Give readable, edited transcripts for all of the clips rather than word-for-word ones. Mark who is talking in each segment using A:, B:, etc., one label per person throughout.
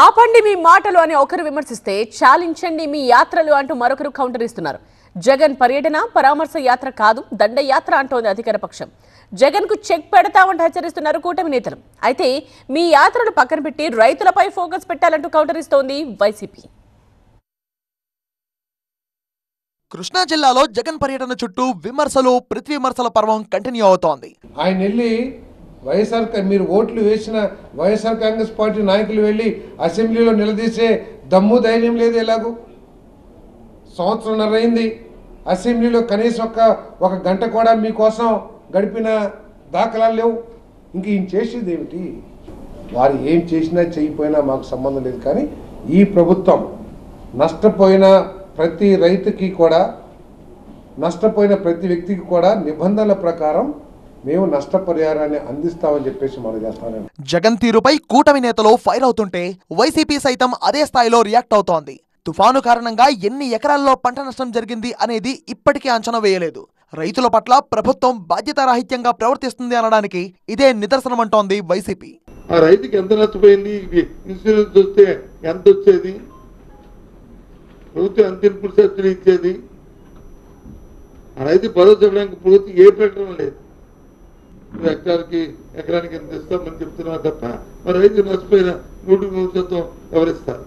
A: ఆపండి మీ మాటలు అని ఒకరు విమర్శిస్తే చాలించండి మీ యాత్రలు అంటూ మరొకరు కౌంటర్ ఇస్తున్నారు. జగన్ పర్యటన పరామర్శ యాత్ర కాదు, దండయాత్ర అంటోంది అధికార పక్షం. జగన్ కు చెక్ పెడతామంటూ హెచ్చరిస్తున్నారు కూటమి నేతలు. అయితే మీ యాత్రలు పక్కన పెట్టి రైతులపై ఫోకస్ పెట్టాలంటూ కౌంటర్ ఇస్తోంది వైసీపీ.
B: కృష్ణా జిల్లాలో జగన్ పర్యటన చుట్టూ విమర్శలు ప్రతివిమర్శల పర్వం కంటిన్యూ అవుతోంది.
C: ఆయన వెళ్ళి వైఎస్ఆర్ మీరు ఓట్లు వేసిన వైఎస్ఆర్ కాంగ్రెస్ పార్టీ నాయకులు వెళ్ళి అసెంబ్లీలో నిలదీసే దమ్ము ధైర్యం లేదు. ఎలాగూ సంవత్సరంన్నర అయింది, అసెంబ్లీలో కనీసం ఒక గంట కూడా మీకోసం గడిపిన దాఖలాలు లేవు. ఇంక ఈయన చేసేది ఏమిటి? వారు ఏం చేసినా చేయకపోయినా మాకు సంబంధం లేదు. కానీ ఈ ప్రభుత్వం నష్టపోయిన ప్రతి రైతుకి కూడా, నష్టపోయిన ప్రతి వ్యక్తికి కూడా నిబంధనల ప్రకారం మేము నష్టపరిహారాన్ని అందిస్తామని చెప్పేసి మనం చేస్తాం.
B: జగన్ తీరుపై కూటమి నేతలు ఫైర్ అవుతుంటే వైసీపీ సైతం అదే స్థాయిలో రియాక్ట్ అవుతోంది. తుఫాను కారణంగా ఎన్ని ఎకరాల్లో పంట నష్టం జరిగింది అనేది ఇప్పటికీ అంచనా వేయలేదు. రైతుల పట్ల ప్రభుత్వం బాధ్యతారాహిత్యంగా ప్రవర్తిస్తుంది అనడానికి ఇదే నిదర్శనమంటోంది వైసీపీ.
D: ఆ రైతుకి ఎంత నష్టపోయింది, ఇన్సూరెన్స్ వస్తే ఎంత వచ్చేది, ప్రభుత్వం ఎంత ఇన్పుట్ సబ్సిడీ ఇచ్చేది, ఆ రైతు భరోసా ఇవ్వడానికి ప్రభుత్వం ఏ ప్రకటన లేదు. ఎకరానికి ఎంత ఇస్తామని చెప్తున్నారు తప్ప మరి రైతు నష్టపోయిన 100% ఎవరిస్తారు?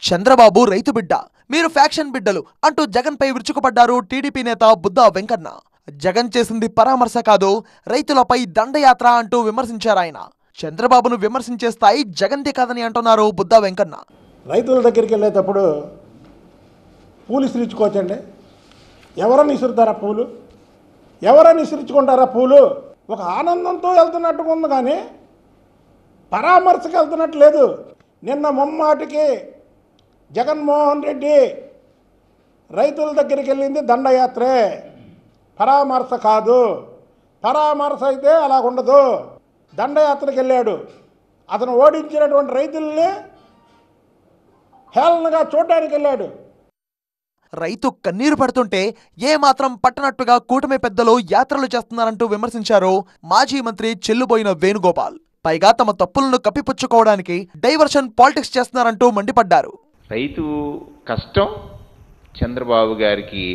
B: చంద్రబాబు రైతు బిడ్డ, మీరు ఫ్యాక్షన్ బిడ్డలు అంటూ జగన్ పై విరుచుకుపడ్డారు టీడీపీ నేత బుద్దా వెంకన్న. జగన్ చేసింది పరామర్శ కాదు, రైతులపై దండయాత్ర అంటూ విమర్శించారాయన. చంద్రబాబును విమర్శించే స్థాయి జగన్దే కాదని అంటున్నారు బుద్దా వెంకన్న.
E: రైతుల దగ్గరికి వెళ్ళేటప్పుడు పూలు ఇసిరించుకోవచ్చండి. ఎవరని ఇసురుతారా పూలు? ఎవరని ఇసిరించుకుంటారా పూలు? ఒక ఆనందంతో వెళ్తున్నట్టుగా ఉంది కానీ పరామర్శకు వెళ్తున్నట్టు లేదు. నిన్న ముమ్మాటికి జగన్మోహన్ రెడ్డి రైతుల దగ్గరికి వెళ్ళింది దండయాత్రే, పరామర్శ కాదు. పరామర్శ అయితే అలా ఉండదు. దండయాత్రకు వెళ్ళాడు. అతను ఓడించినటువంటి రైతుల్ని హేళనగా చూడడానికి వెళ్ళాడు.
B: రైతు కన్నీరు పడుతుంటే ఏమాత్రం పట్టనట్టుగా కూటమి పెద్దలు యాత్రలు చేస్తున్నారంటూ విమర్శించారు మాజీ మంత్రి చెల్లుబోయిన వేణుగోపాల్. పైగా తమ తప్పులను కప్పిపుచ్చుకోవడానికి డైవర్షన్ పాలిటిక్స్ చేస్తున్నారంటూ మండిపడ్డారు.
F: రైతు కష్టం చంద్రబాబు గారికి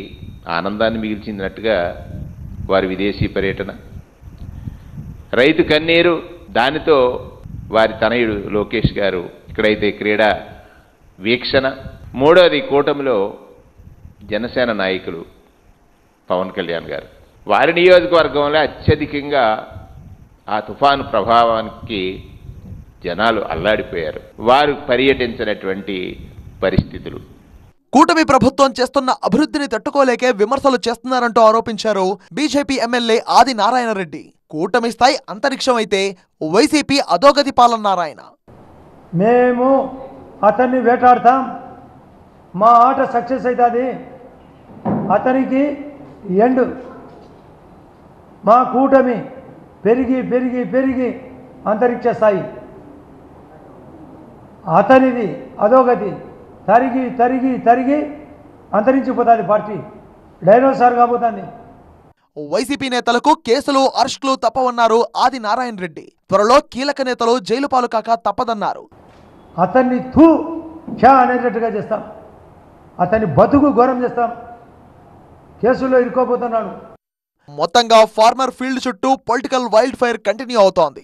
F: ఆనందాన్ని మిగిల్చినట్టుగా వారి విదేశీ పర్యటన, రైతు కన్నీరు దానితో వారి తనయుడు లోకేష్ గారు ఇక్కడైతే క్రీడా వీక్షణ, మూడోది కూటమిలో జనసేన నాయకులు పవన్ కళ్యాణ్ గారు. వారి నియోజకవర్గంలో అత్యధికంగా ఆ తుఫాను ప్రభావానికి జనాలు అల్లాడిపోయారు. వారు పర్యటించినటువంటి పరిస్థితులు.
B: కూటమి ప్రభుత్వం చేస్తున్న అభివృద్ధిని తట్టుకోలేకే విమర్శలు చేస్తున్నారంటూ ఆరోపించారు బీజేపీ ఎమ్మెల్యే ఆది నారాయణ రెడ్డి. కూటమి స్థాయి అంతరిక్షం అయితే వైసీపీ అధోగతి పాలన్నారాయణ.
G: మేము అతన్ని వేటాడతాం, మా ఆట సక్సెస్ అవుతుంది, అతనికి ఎండు. మా కూటమి పెరిగి పెరిగి పెరిగి అంతరిక్ష స్థాయి, అతనిది అధోగతి, తరిగి తరిగి తరిగి అంతరించిపోతుంది. పార్టీ డైనోసార్ కాబోతుంది.
B: వైసీపీ నేతలకు కేసులు అరెస్టులు తప్పవన్నారు ఆది నారాయణ రెడ్డి. త్వరలో కీలక నేతలు జైలు పాలు కాక తప్పదన్నారు.
G: అతన్ని థూ ఛా అనేటట్టుగా చేస్తాం, అతన్ని బతుకు ఘోరం చేస్తాం, కేసుల్లో ఇరుక్కోబోతున్నాడు.
B: మొత్తంగా ఫార్మర్ ఫీల్డ్ చుట్టూ పొలిటికల్ వైల్డ్ ఫైర్ కంటిన్యూ అవుతోంది.